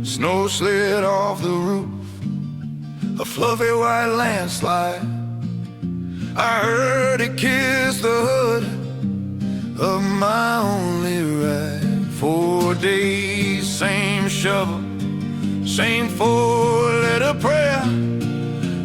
Snow slid off the roof, a fluffy white landslide. I heard it kiss the hood of my only ride. 4 days, same shovel, same 4-letter prayer,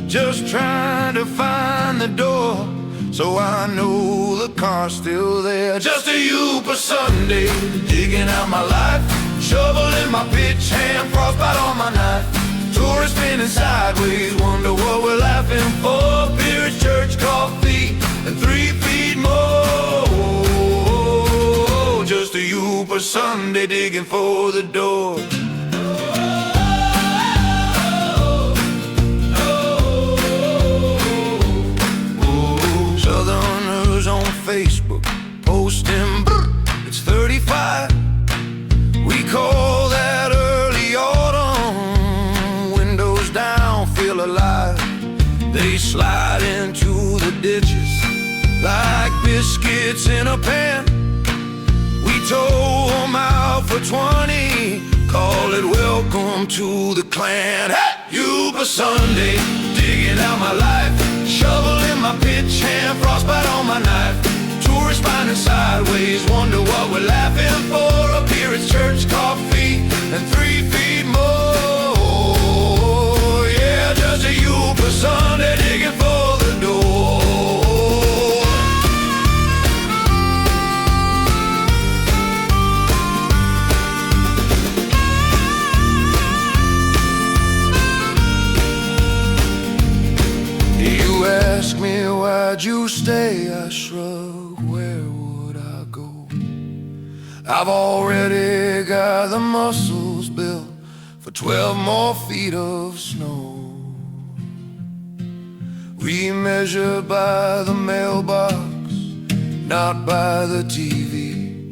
just trying to find the door, so I know the car's still there. Just a Uber Sunday, digging out my life, shovel in my pitch hand, frostbite on my knife. Tourists spinning sideways, wonder what we're laughing for. Beer at church, coffee, and 3 feet more. Just a Uber Sunday, digging for the door. Southerners on Facebook posting, it's 35. We call that early autumn. Windows down, feel alive. They slide into the ditches like biscuits in a pan. We tow them out for 20, call it welcome to the clan. Hey! Uber Sunday, digging out my life, shovel in my pitch hand, frostbite on my knife. Tourists spinning sideways, wonder what we're laughing for. Up here it's church, coffee, and 3 feet more. Yeah, just a Uber Sunday, digging for the door. You ask me why'd you stay, I shrug, where would I go? I've already got the muscles built for 12 more feet of snow. We measure by the mailbox, not by the TV.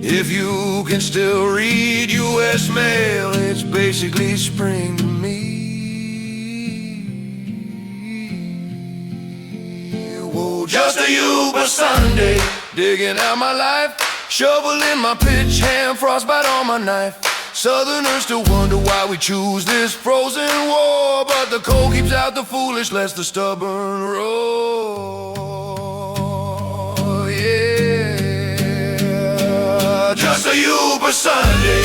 If you can still read US mail, it's basically spring to me. Whoa, just a Uber Sunday, digging out my life, Shovel in my pitch hand, frostbite on my knife. Southerners still wonder why we choose this frozen war, but the cold keeps out the foolish, lets the stubborn roar. Yeah, just a Uber Sunday,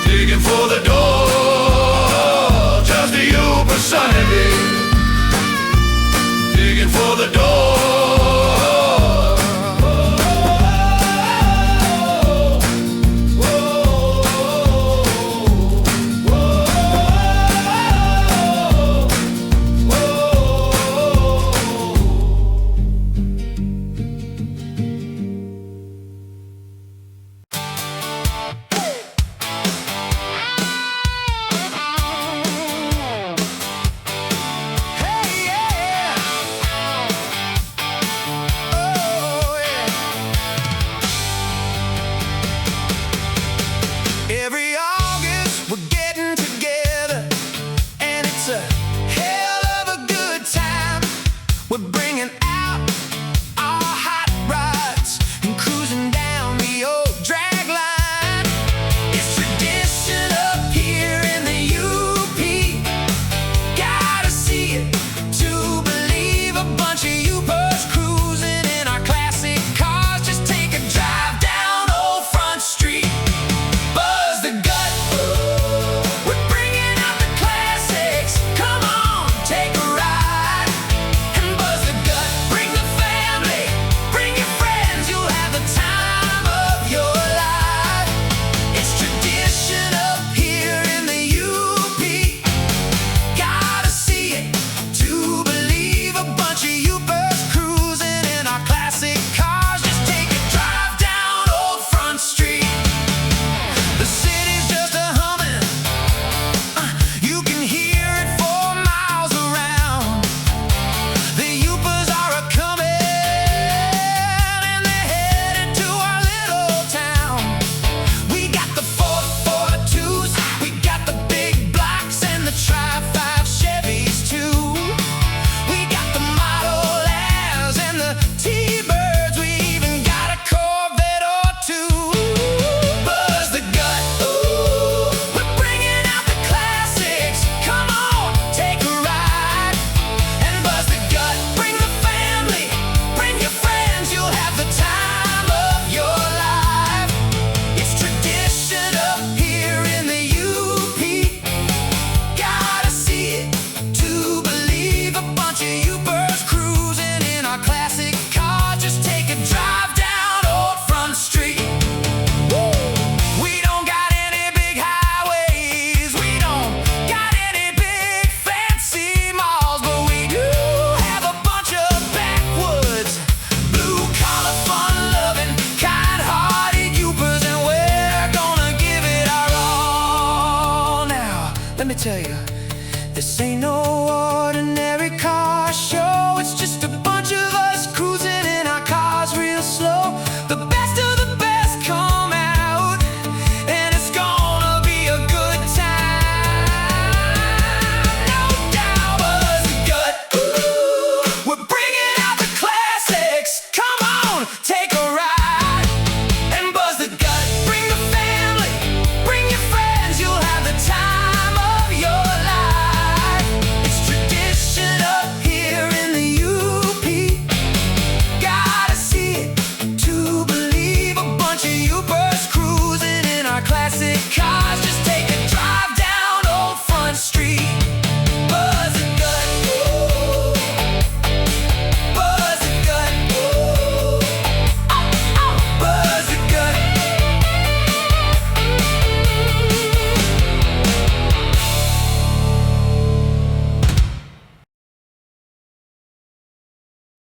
digging for the door. Just a Uber Sunday, digging for the door.